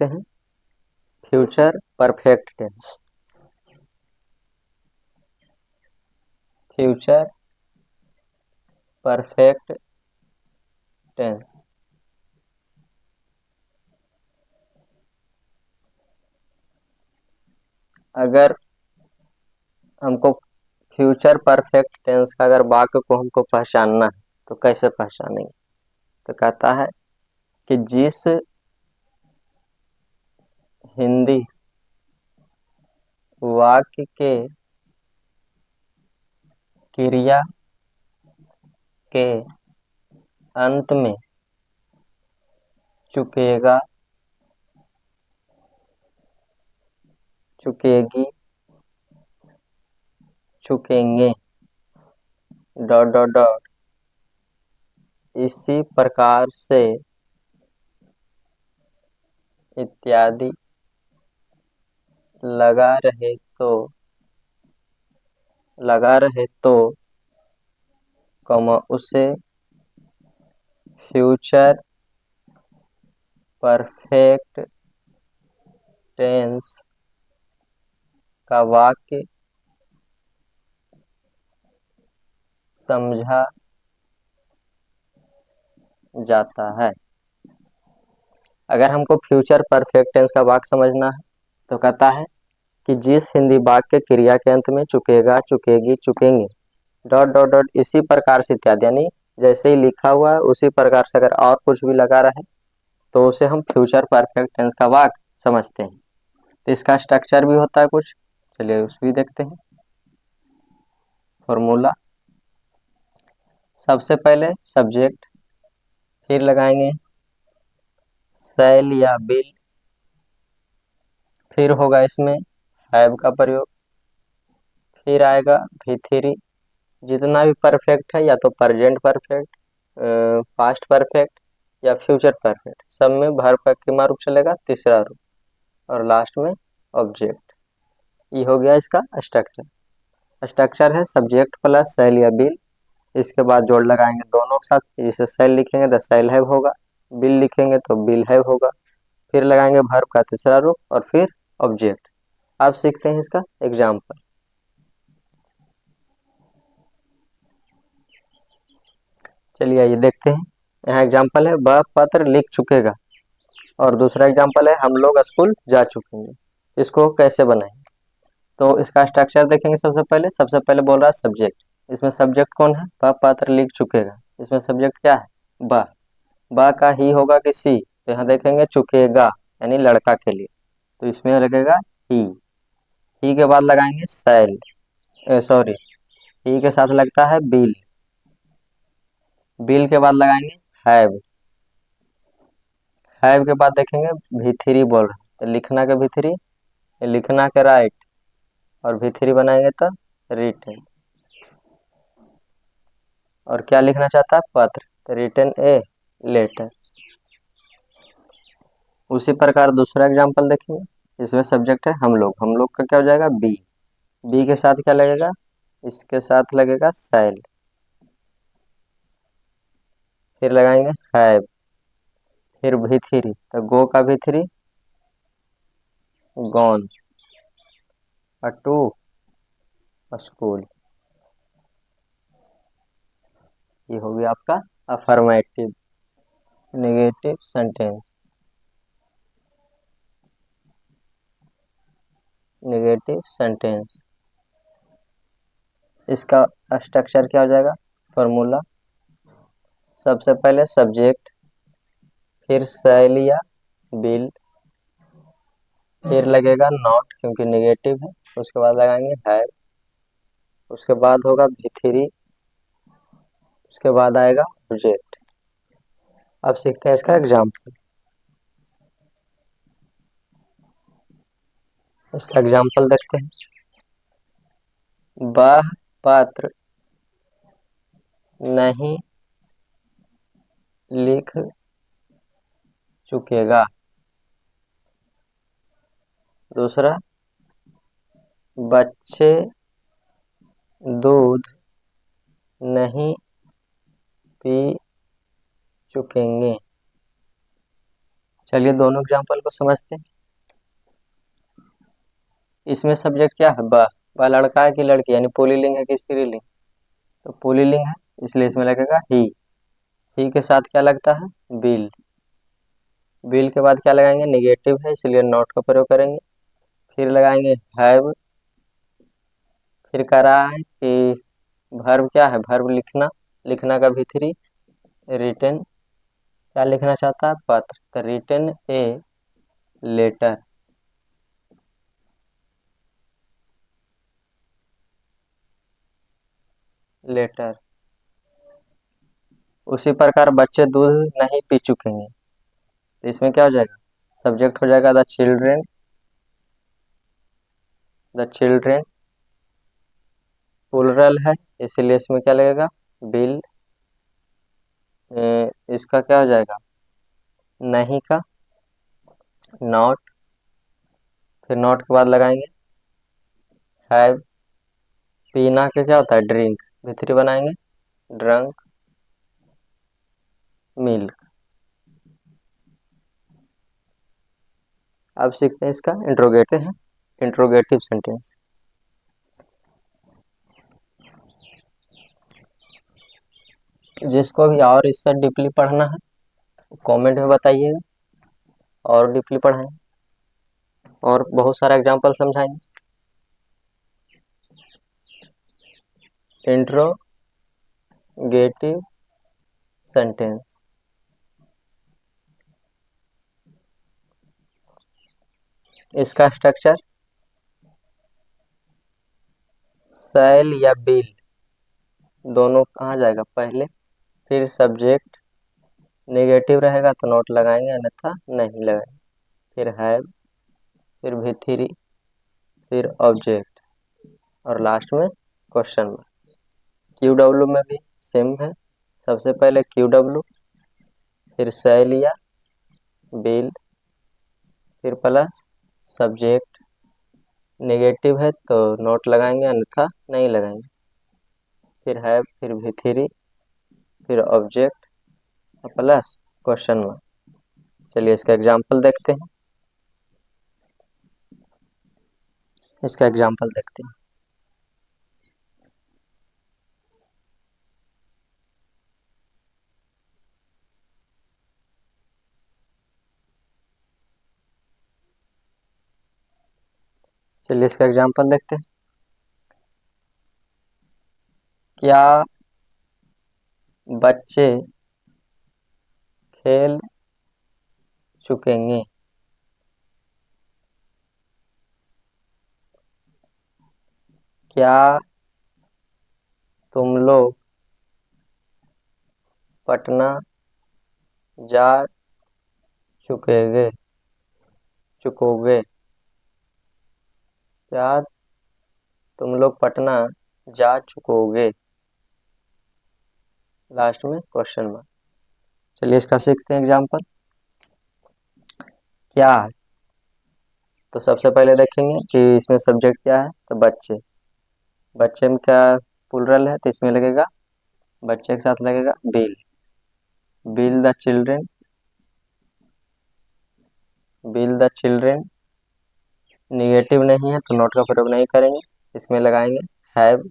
देखते हैं future perfect tense. Future perfect tense अगर हमको फ्यूचर परफेक्ट टेंस का अगर वाक्य को हमको पहचानना है तो कैसे पहचानेंगे? तो कहता है कि जिस हिंदी वाक्य के क्रिया के अंत में चुकेगा, चुकेगी, चुकेंगे डॉट डॉट डॉट इसी प्रकार से इत्यादि लगा रहे तो उसे फ्यूचर परफेक्ट टेंस का वाक्य समझा जाता है। अगर हमको फ्यूचर परफेक्ट टेंस का वाक्य समझना है तो कहता है कि जिस हिंदी वाक्य क्रिया के अंत में चुकेगा, चुकेगी, चुकेंगे डॉट डॉट डॉट इसी प्रकार से इत्यादि, यानी जैसे ही लिखा हुआ है उसी प्रकार से अगर और कुछ भी लगा रहे तो उसे हम फ्यूचर परफेक्ट टेंस का वाक्य समझते हैं। तो इसका स्ट्रक्चर भी होता है कुछ, चलिए उस भी देखते हैं। फॉर्मूला, सबसे पहले सब्जेक्ट, फिर लगाएंगे शैल या बिल, फिर होगा इसमें हैव का प्रयोग, फिर आएगा भी3। जितना भी परफेक्ट है या तो प्रेजेंट परफेक्ट, पास्ट परफेक्ट या फ्यूचर परफेक्ट, सब में वर्ब का कितना रूप चलेगा? तीसरा रूप, और लास्ट में ऑब्जेक्ट। ये हो गया इसका स्ट्रक्चर। स्ट्रक्चर है सब्जेक्ट प्लस शैल या बिल, इसके बाद जोड़ लगाएंगे दोनों के साथ, जिसे शैल लिखेंगे तो शैल हैव होगा, बिल लिखेंगे तो बिल हैव होगा, फिर लगाएंगे वर्ब का तीसरा रूप और फिर ऑब्जेक्ट। अब सीखते हैं इसका एग्जाम्पल। चलिए ये देखते हैं। यहाँ एग्जाम्पल है वह पत्र लिख चुकेगा, और दूसरा एग्जाम्पल है हम लोग स्कूल जा चुकेंगे। इसको कैसे बनाएंगे? तो इसका स्ट्रक्चर देखेंगे। सबसे पहले बोल रहा है सब्जेक्ट, इसमें सब्जेक्ट कौन है? वह पत्र लिख चुकेगा, इसमें सब्जेक्ट क्या है? बा का ही होगा कि सी? तो यहाँ देखेंगे चुकेगा यानी लड़का के लिए, तो इसमें लगेगा ही के बाद लगाएंगे शैल, सॉरी ही के साथ लगता है बिल, बिल के बाद लगाएंगे हैव, हैव के बाद देखेंगे भी3 बोल रहे हैं, तो लिखना के भी3, लिखना के राइट, और भी3 बनाएंगे तो रिटन। और क्या लिखना चाहता है? पत्र, तो रिटन ए लेटर। उसी प्रकार दूसरा एग्जांपल देखेंगे। इसमें सब्जेक्ट है हम लोग का क्या हो जाएगा? बी के साथ क्या लगेगा? इसके साथ लगेगा शैल, फिर लगाएंगे हैव, फिर भी3, तो गो का भी3 गॉन, और टू स्कूल। ये हो गया आपका affirmative negative sentence. Negative sentence, इसका स्ट्रक्चर क्या हो जाएगा? फॉर्मूला, सबसे पहले सब्जेक्ट, फिर शैल या बिल, फिर लगेगा नॉट क्योंकि नेगेटिव है, उसके बाद लगाएंगे हैव, उसके बाद होगा भी3, उसके बाद आएगा ऑब्जेक्ट। अब सीखते हैं इसका एग्जाम्पल। इसका एग्जाम्पल देखते हैं। वह पत्र नहीं लिख चुकेगा। दूसरा, बच्चे दूध नहीं पी चुकेंगे। चलिए दोनों एग्जाम्पल को समझते हैं। इसमें सब्जेक्ट क्या है, वह लड़का है कि लड़की, यानी पुल्लिंग है कि स्त्रीलिंग, तो पुल्लिंग है इसलिए इसमें लगेगा ही के साथ क्या लगता है, बिल। बिल के बाद क्या लगाएंगे, निगेटिव है इसलिए नॉट का प्रयोग करेंगे। फिर लगाएंगे हैव। फिर कह रहा है कि वर्ब क्या है, वर्ब लिखना, लिखना का भी थ्री। रिटन, क्या लिखना चाहता है, पत्र, तो रिटन ए लेटर। लेटर। उसी प्रकार बच्चे दूध नहीं पी चुकेंगे, तो इसमें क्या हो जाएगा, सब्जेक्ट हो जाएगा the children. The children plural है इसीलिए इसमें क्या लगेगा, बिल। इसका क्या हो जाएगा, नहीं का नॉट। फिर नॉट के बाद लगाएंगे हैव। पीना के क्या होता है, ड्रिंक, भित्री बनाएंगे ड्रंक मिल्क। अब सीखते हैं इसका इंट्रोगेटिव सेंटेंस। जिसको भी और इससे डीपली पढ़ना है कमेंट में बताइएगा, और डीपली पढ़ाएंगे और बहुत सारा एग्जांपल समझाएंगे। Interrogative sentence. इसका स्ट्रक्चर शैल या बिल दोनों कहाँ जाएगा, पहले। फिर सब्जेक्ट नेगेटिव रहेगा तो नोट लगाएंगे, अन्यथा नहीं लगाएंगे। फिर हैव, फिर भी थ्री, फिर ऑब्जेक्ट, और लास्ट में क्वेश्चन मार्क। क्यू डब्ल्यू में भी सेम है, सबसे पहले क्यू डब्ल्यू, फिर शैल या बिल, फिर प्लस सब्जेक्ट, नेगेटिव है तो नोट लगाएंगे अन्यथा नहीं लगाएंगे। फिर हैव, फिर भी थ्री, फिर ऑब्जेक्ट प्लस क्वेश्चन मार्क। चलिए इसका एग्जाम्पल देखते हैं। इसका एग्जाम्पल देखते हैं। चलिए इसका एग्जाम्पल देखते हैं। क्या बच्चे खेल चुकेंगे, क्या तुम लोग पटना जा चुकोगे, क्या तुम लोग पटना जा चुकोगे, लास्ट में क्वेश्चन मार्क। चलिए इसका सीखते हैं एग्जाम्पल। क्या है, तो सबसे पहले देखेंगे कि इसमें सब्जेक्ट क्या है, तो बच्चे। बच्चे में क्या प्लुरल है तो इसमें लगेगा, बच्चे के साथ लगेगा bill. Bill the children, bill the children. Negative नहीं है तो नोट का प्रयोग नहीं करेंगे, इसमें लगाएंगे हैव।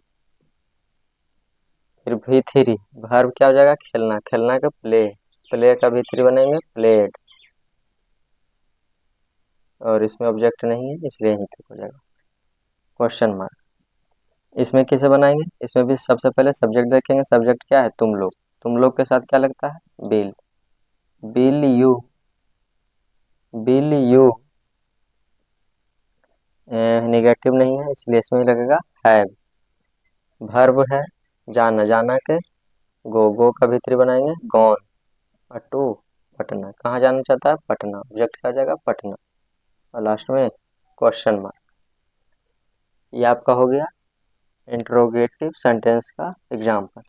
फिर भी थ्री, वर्ब क्या हो जाएगा, खेलना, खेलना का प्ले, प्ले का भी थ्री बनाएंगे प्लेड, और इसमें ऑब्जेक्ट नहीं है इसलिए यहीं तक हो जाएगा क्वेश्चन मार्क। इसमें किसे बनाएंगे, इसमें भी सबसे पहले सब्जेक्ट देखेंगे, सब्जेक्ट क्या है, तुम लोग। तुम लोग के साथ क्या लगता है, bill. Bill you, bill you negative नहीं है इसलिए इसमें लगेगा हैव। वर्ब है जाना, जाना के गो का भीतरी बनाएंगे गॉन। और टू पटना, कहाँ जाना चाहता है, पटना, ऑब्जेक्ट क्या जाएगा, पटना, और लास्ट में क्वेश्चन मार्क। ये आपका हो गया इंट्रोगेटिव सेंटेंस का एग्जाम्पल।